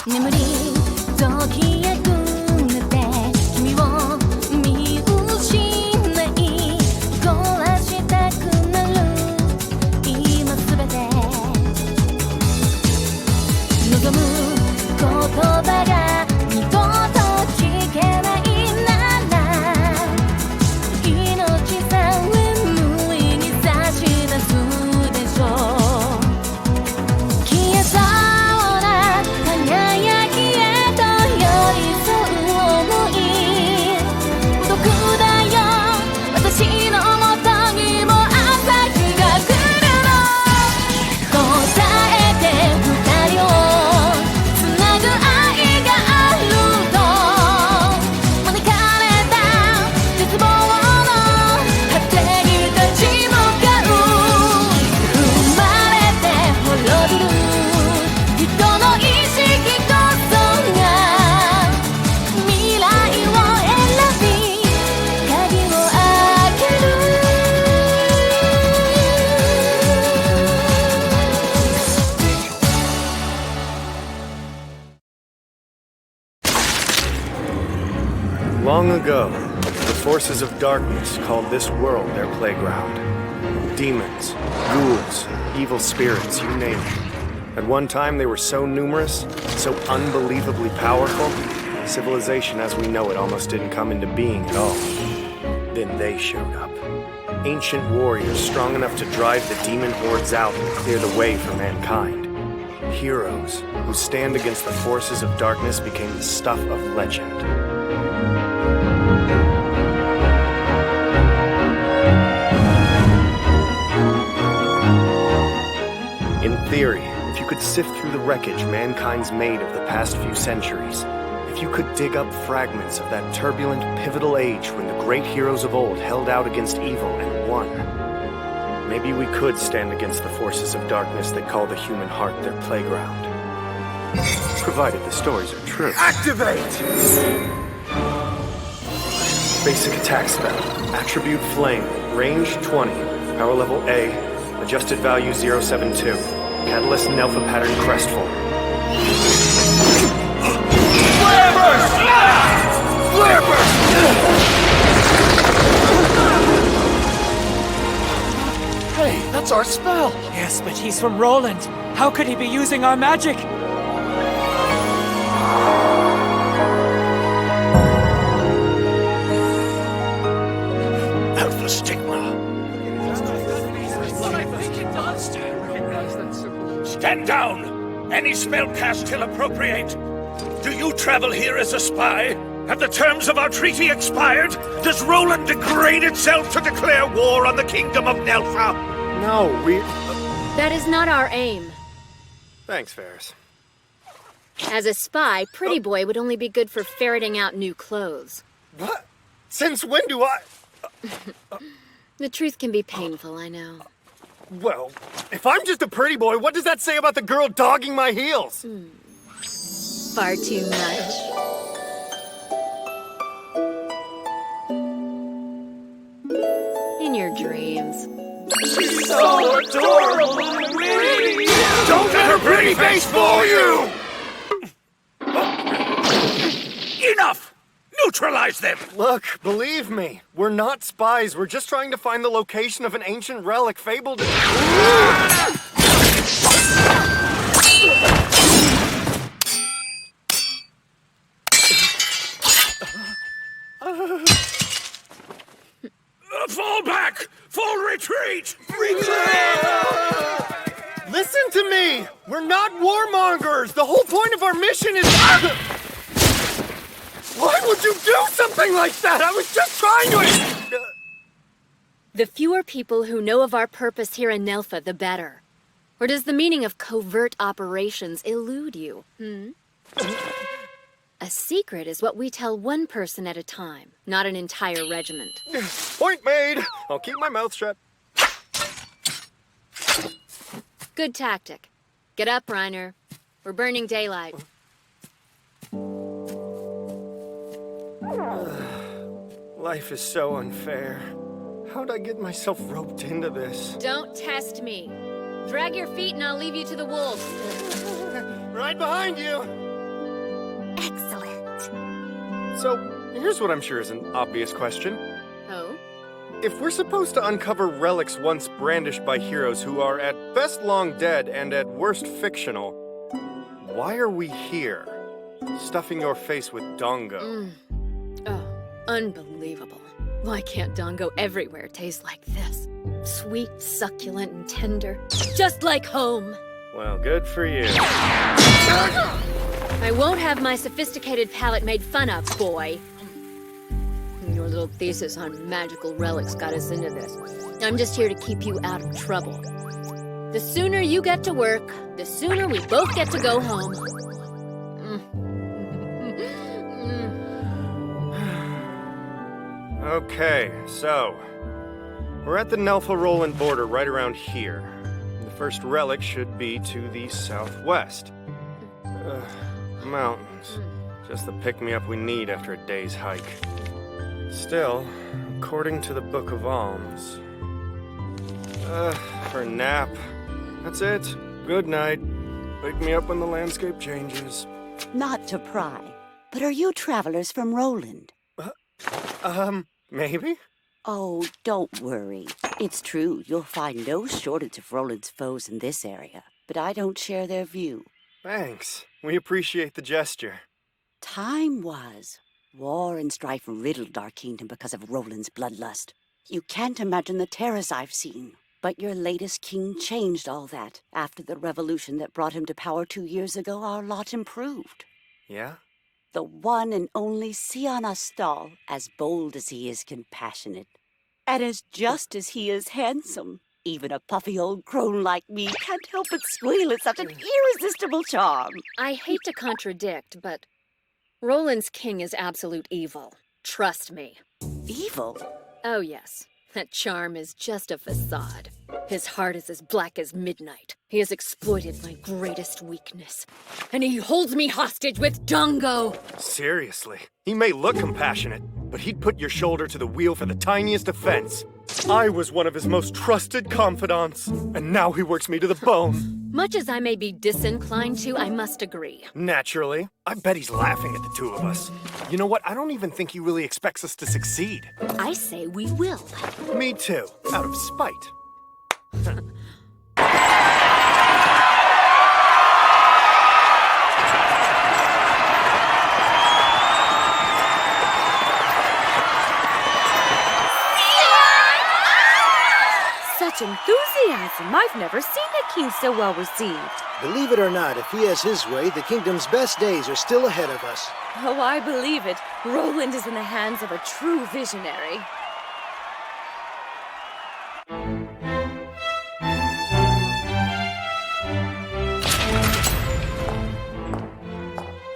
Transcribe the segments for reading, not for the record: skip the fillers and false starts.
眠り時へくねて君を見失い凍らしたくなる今すべて望む言葉が二度と聞けないなら命さえ無意に差し出すでしょう消えそうな輝きへと寄り添う想い孤独だよ私のもとにも朝日が来るの答えて二人をつなぐ愛があると招かれた絶望の果てに立ち向かう生まれて滅びる人の意識こそが未来を選び鍵を開けるLong ago, the forces of darkness called this world their playground. Demons, ghouls, evil spirits, you name it. At one time, they were so numerous, so unbelievably powerful, civilization as we know it almost didn't come into being at all. Then they showed up. Ancient warriors strong enough to drive the demon hordes out and clear the way for mankind. Heroes whose stand against the forces of darkness became the stuff of legend. In theory, if you could sift through the wreckage mankind's made of the past few centuries, if you could dig up fragments of that turbulent, pivotal age when the great heroes of old held out against evil and won, maybe we could stand against the forces of darkness that call the human heart their playground. Provided the stories are true. Activate! Basic attack spell. Attribute Flame. Range 20. Power level A. Adjusted value 072. Catalyst and Alpha Pattern Crest form. Flare burst! Flare burst! Hey, that's our spell! Yes, but he's from Roland. How could he be using our magic? Alpha Stigma. Stand down! Any spell cast he'll appropriate. Do you travel here as a spy? Have the terms of our treaty expired? Does Roland degrade itself to declare war on the kingdom of Nelfa? No, we... That is not our aim. Thanks, Ferris. As a spy, Pretty Boy would only be good for ferreting out new clothes. What? Since when do I... The truth can be painful, I know. Well, if I'm just a pretty boy, what does that say about the girl dogging my heels? Far too much. In your dreams. She's so adorable and witty! Don't let her pretty face fool you! Enough! Neutralize them! Look, believe me, we're not spies. We're just trying to find the location of an ancient relic fabled... Fall back! Full retreat! Listen to me! We're not warmongers! The whole point of our mission is... Why would you do something like that? I was just trying to... The fewer people who know of our purpose here in Nelfa, the better. Or does the meaning of covert operations elude you? A secret is what we tell one person at a time, not an entire regiment. Point made! I'll keep my mouth shut. Good tactic. Get up, Ryner. We're burning daylight. Life is so unfair. How'd I get myself roped into this? Don't test me. Drag your feet and I'll leave you to the wolves. Right behind you! So, here's what I'm sure is an obvious question. Oh? If we're supposed to uncover relics once brandished by heroes who are at best long dead and at worst fictional, why are we here? Stuffing your face with dongo. Oh, unbelievable. Why can't dongo everywhere taste like this? Sweet, succulent, and tender. Just like home. Well, good for you. I won't have my sophisticated palate made fun of, boy. Your little thesis on magical relics got us into this. I'm just here to keep you out of trouble. The sooner you get to work, the sooner we both get to go home. Okay, so we're at the Nelfa-Roland border right around here. The first relic should be to the southwest. Mountains. Just the pick-me-up we need after a day's hike. Still, according to the Book of Alms... for a nap. That's it. Good night. Wake me up when the landscape changes. Not to pry, but are you travelers from Roland? Maybe? Oh, don't worry. It's true, you'll find no shortage of Roland's foes in this area, but I don't share their view. Thanks. We appreciate the gesture. Time was. War and strife riddled our kingdom because of Roland's bloodlust. You can't imagine the terrors I've seen. But your latest king changed all that. After the revolution that brought him to power 2 years ago, our lot improved. Yeah? The one and only Sion Astal, as bold as he is compassionate. And as just as he is handsome. Even a puffy old crone like me can't help but squeal at such an irresistible charm. I hate to contradict, but Roland's king is absolute evil. Trust me. Evil? Oh, yes. That charm is just a facade. His heart is as black as midnight. He has exploited my greatest weakness. And he holds me hostage with dongo! Seriously. He may look compassionate, but he'd put your shoulder to the wheel for the tiniest offense. I was one of his most trusted confidants, and now he works me to the bone. Much as I may be disinclined to, I must agree. Naturally. I bet he's laughing at the two of us. You know what? I don't even think he really expects us to succeed. I say we will. Me too. Out of spite. Such enthusiasm! I've never seen a king so well received. Believe it or not, if he has his way, the kingdom's best days are still ahead of us. Oh, I believe it. Roland is in the hands of a true visionary.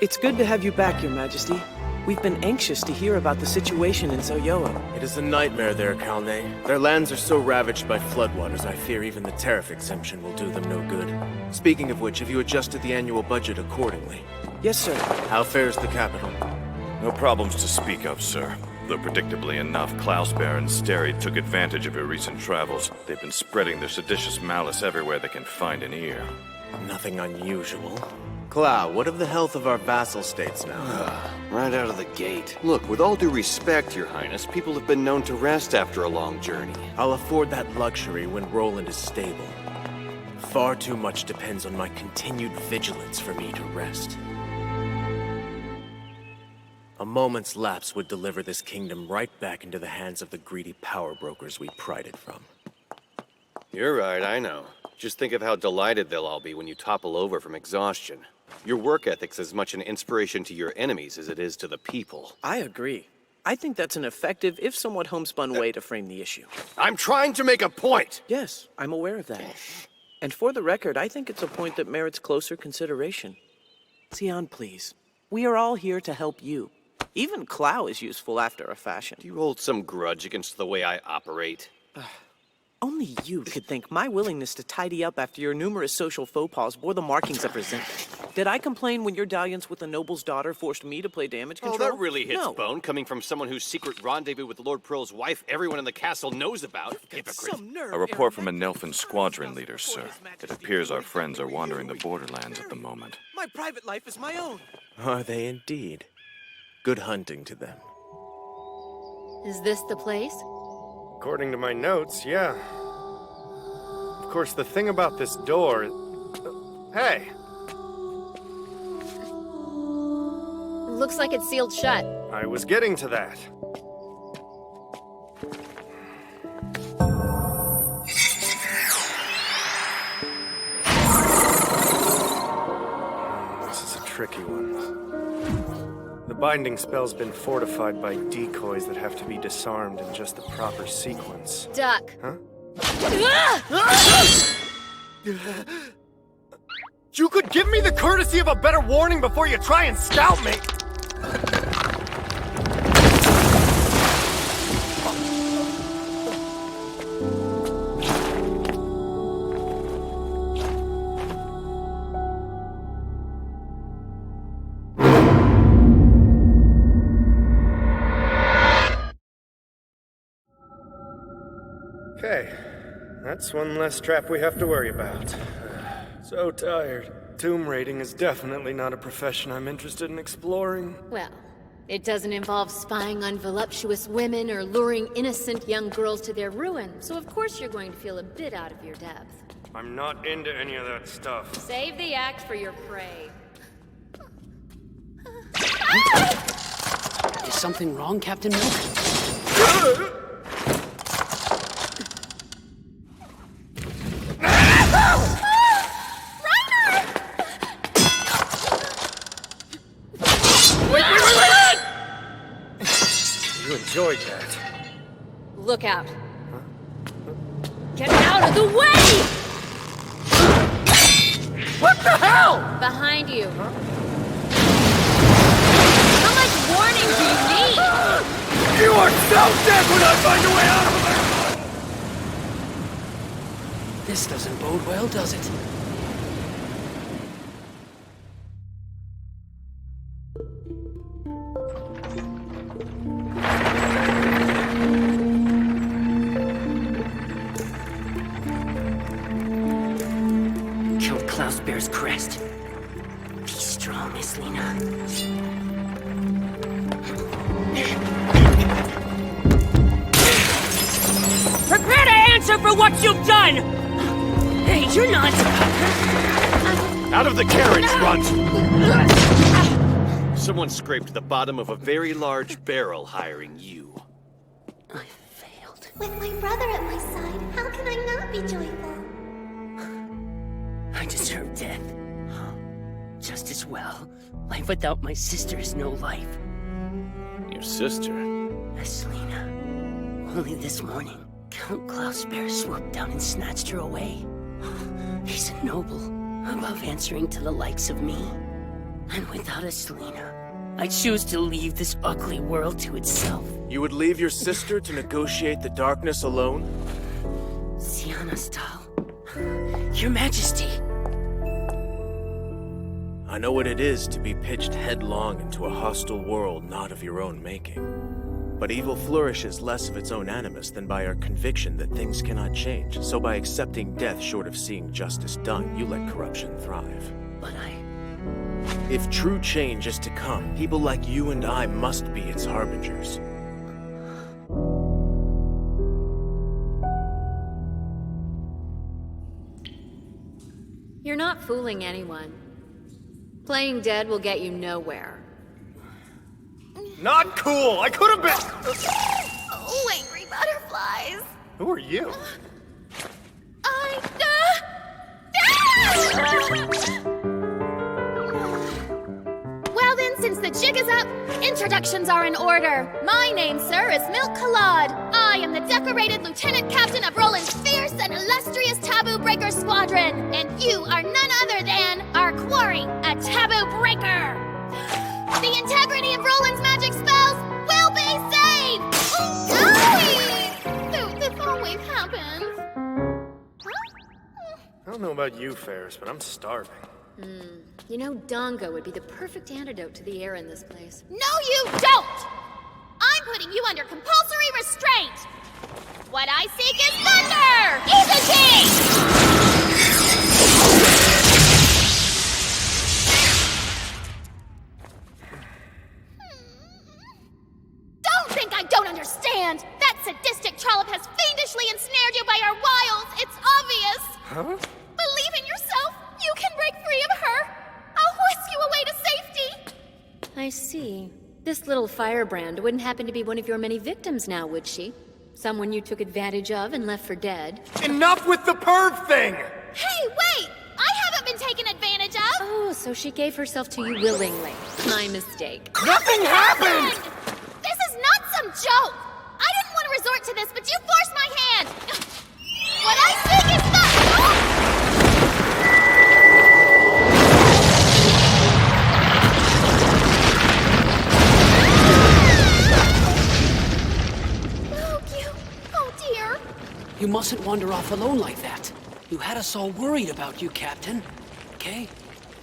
It's good to have you back, Your Majesty. We've been anxious to hear about the situation in Zoyoa. It is a nightmare there, Kalne. Their lands are so ravaged by floodwaters, I fear even the tariff exemption will do them no good. Speaking of which, have you adjusted the annual budget accordingly? Yes, sir. How fares the capital? No problems to speak of, sir. Though predictably enough, Klausbear and Steri took advantage of your recent travels. They've been spreading their seditious malice everywhere they can find an ear. Nothing unusual. Clow, what of the health of our vassal states now? Right out of the gate. Look, with all due respect, Your Highness, people have been known to rest after a long journey. I'll afford that luxury when Roland is stable. Far too much depends on my continued vigilance for me to rest. A moment's lapse would deliver this kingdom right back into the hands of the greedy power brokers we pried it from. You're right, I know. Just think of how delighted they'll all be when you topple over from exhaustion. Your work ethic's as much an inspiration to your enemies as it is to the people. I agree. I think that's an effective, if somewhat homespun way to frame the issue. I'm trying to make a point! Yes, I'm aware of that. And for the record, I think it's a point that merits closer consideration. Sion, please. We are all here to help you. Even Clow is useful after a fashion. Do you hold some grudge against the way I operate? Only you could think my willingness to tidy up after your numerous social faux pas bore the markings of resentment. Did I complain when your dalliance with the noble's daughter forced me to play damage control? Oh, that really hits No. bone, coming from someone whose secret rendezvous with Lord Pearl's wife everyone in the castle knows about. Hypocrite. Some nerve, A report from a Aaron. Nelfin squadron leader, sir. It appears our friends are wandering the borderlands at the moment. My private life is my own. Are they indeed? Good hunting to them. Is this the place? According to my notes, yeah. Of course, the thing about this door... Hey! Looks like it's sealed shut. I was getting to that. This is a tricky one. The binding spell's been fortified by decoys that have to be disarmed in just the proper sequence. Duck. Huh? Ah! You could give me the courtesy of a better warning before you try and scout me! Okay, that's one less trap we have to worry about. So tired. Tomb raiding is definitely not a profession I'm interested in exploring. Well, it doesn't involve spying on voluptuous women or luring innocent young girls to their ruin, so of course you're going to feel a bit out of your depth. I'm not into any of that stuff. Save the axe for your prey. Is something wrong, Captain Milk? You enjoyed that. Look out. Get out of the way! What the hell? Behind you. How much warning do you need? You are so dead when I find a way out of there! This doesn't bode well, does it? Bear's crest. Be strong, Aslina. Prepare to answer for what you've done! Hey, you're not... Out of the carriage, Runt! Someone scraped the bottom of a very large barrel hiring you. I failed. With my brother at my side, how can I not be joyful? I deserve death. Just as well. Life without my sister is no life. Your sister? Aslina. Only this morning, Count Klausbear swooped down and snatched her away. He's a noble, above answering to the likes of me. And without Aslina, I choose to leave this ugly world to itself. You would leave your sister to negotiate the darkness alone? Sion Astal. Your Majesty. I know what it is to be pitched headlong into a hostile world not of your own making. But evil flourishes less of its own animus than by our conviction that things cannot change. So by accepting death short of seeing justice done, you let corruption thrive. But If true change is to come, people like you and I must be its harbingers. You're not fooling anyone. Playing dead will get you nowhere. Not cool! I could have been... Oh, angry butterflies! Who are you? Well then, since the jig is up, introductions are in order. My name, sir, is Milk Collard. I am the decorated lieutenant captain of Roland's fierce and illustrious Taboo Breaker Squadron. And you are none other than our quarry, a Taboo Breaker. The integrity of Roland's magic spells will be saved! This always happens. I don't know about you, Ferris, but I'm starving. You know, Dongo would be the perfect antidote to the air in this place. No, you don't! I'm putting you under compulsory restraint! What I seek is thunder! I don't understand! That sadistic trollop has fiendishly ensnared you by her wiles! It's obvious! Huh? Believe in yourself! You can break free of her! I'll whisk you away to safety! I see. This little firebrand wouldn't happen to be one of your many victims now, would she? Someone you took advantage of and left for dead? Enough with the perv thing! Hey, wait! I haven't been taken advantage of! Oh, so she gave herself to you willingly. My mistake. Nothing happened! This is not some joke! I didn't want to resort to this, but you forced my hand! What I think is the... Oh, dear. You mustn't wander off alone like that. You had us all worried about you, Captain. Okay?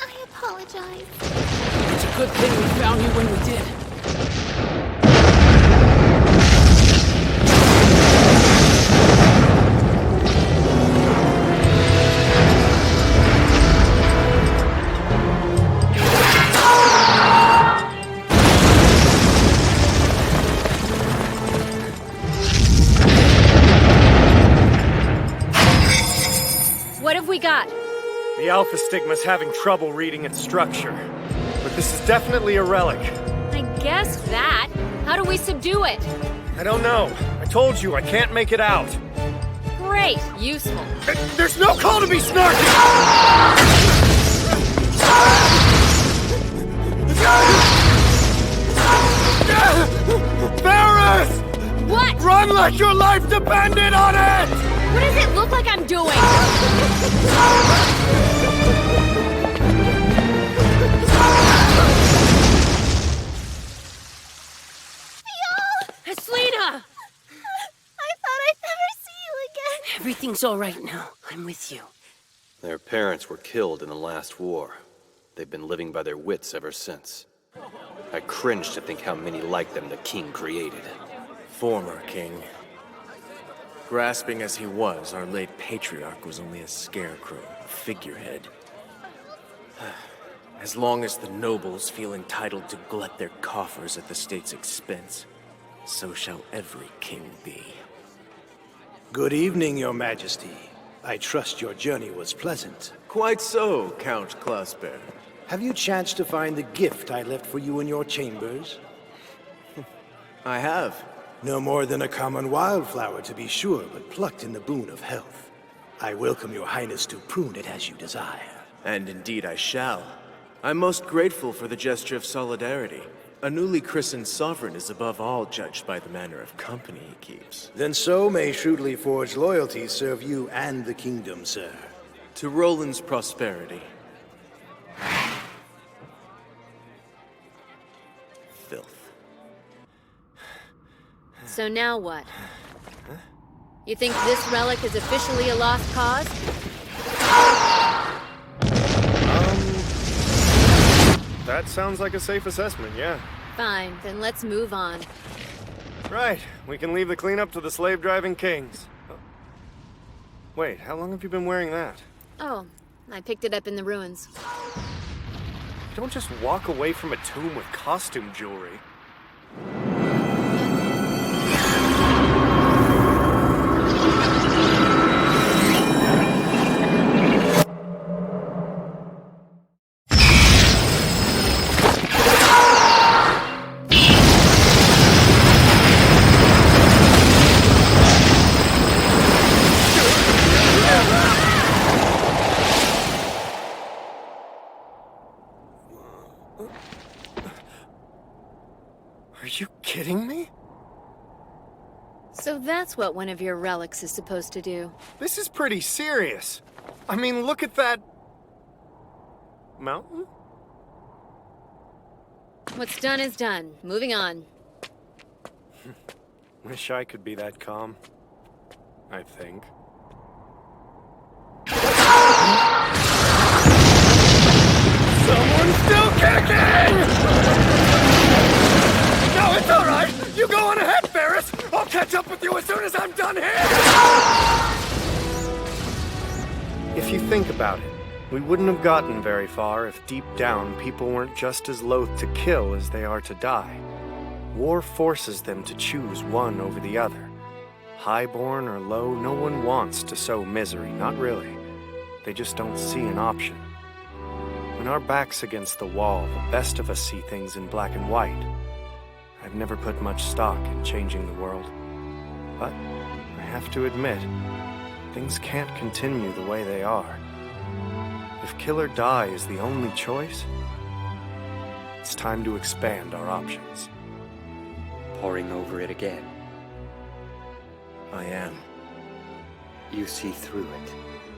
I apologize. It's a good thing we found you when we did. What have we got? The Alpha Stigma's having trouble reading its structure. But this is definitely a relic. I guessed that. How do we subdue it? I don't know. I told you, I can't make it out. Great. Useful. There's no call to be snarky! Ferris! What? Run like your life depended on it! What does it look like I'm doing? Selena! I thought I'd never see you again. Everything's all right now. I'm with you. Their parents were killed in the last war. They've been living by their wits ever since. I cringe to think how many like them the king created. Former king. Grasping as he was, our late patriarch was only a scarecrow, a figurehead. As long as the nobles feel entitled to glut their coffers at the state's expense, so shall every king be. Good evening, Your Majesty. I trust your journey was pleasant. Quite so, Count Klausberg. Have you chanced to find the gift I left for you in your chambers? I have. No more than a common wildflower, to be sure, but plucked in the boon of health. I welcome your highness to prune it as you desire. And indeed I shall. I'm most grateful for the gesture of solidarity. A newly christened sovereign is above all judged by the manner of company he keeps. Then so may shrewdly forged loyalty serve you and the kingdom, sir. To Roland's prosperity. Filth. So now what? You think this relic is officially a lost cause? That sounds like a safe assessment, yeah. Fine, then let's move on. Right, we can leave the cleanup to the slave-driving kings. Oh. Wait, how long have you been wearing that? Oh, I picked it up in the ruins. Don't just walk away from a tomb with costume jewelry. Are you kidding me? So that's what one of your relics is supposed to do. This is pretty serious. I mean, look at that... mountain? What's done is done. Moving on. Wish I could be that calm. I think. Someone's still kicking! No, it's all right! You go on ahead, Ferris! I'll catch up with you as soon as I'm done here! If you think about it, we wouldn't have gotten very far if deep down people weren't just as loath to kill as they are to die. War forces them to choose one over the other. Highborn or low, no one wants to sow misery, not really. They just don't see an option. When our back's against the wall, the best of us see things in black and white. I've never put much stock in changing the world. But I have to admit, things can't continue the way they are. If kill or die is the only choice, it's time to expand our options. Poring over it again. I am. You see through it.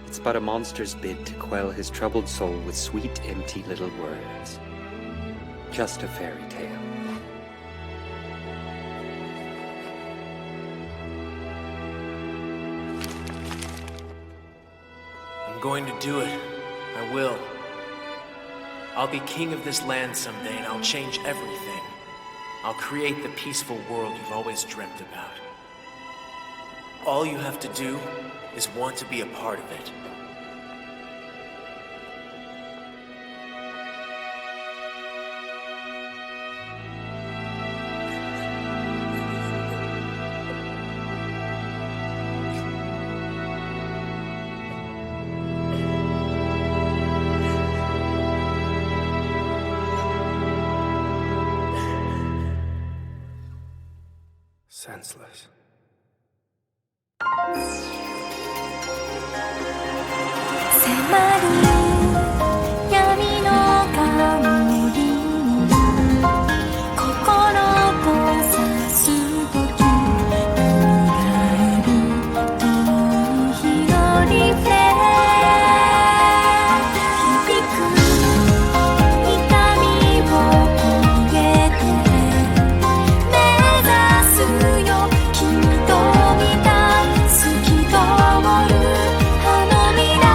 It's but a monster's bid to quell his troubled soul with sweet, empty little words. Just a fairy tale. I'm going to do it. I will. I'll be king of this land someday, and I'll change everything. I'll create the peaceful world you've always dreamt about. All you have to do is want to be a part of it. Senseless. 迫る闇の香りに心とさす時蘇る遠い日のリフレ響く痛みを越えて目指すよ君と見た透き通るあの未来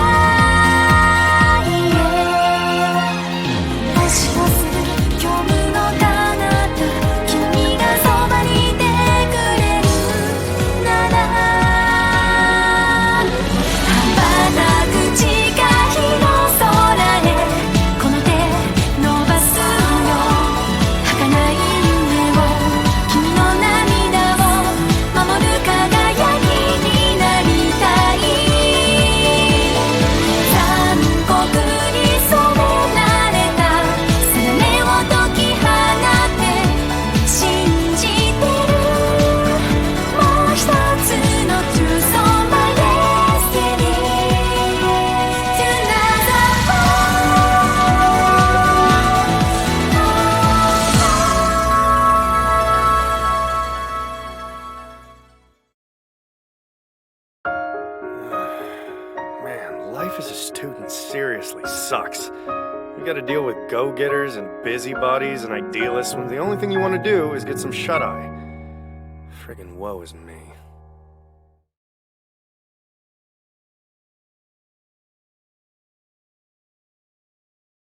Life as a student seriously sucks. You gotta deal with go-getters and busybodies and idealists when the only thing you want to do is get some shut-eye. Friggin' woe is me.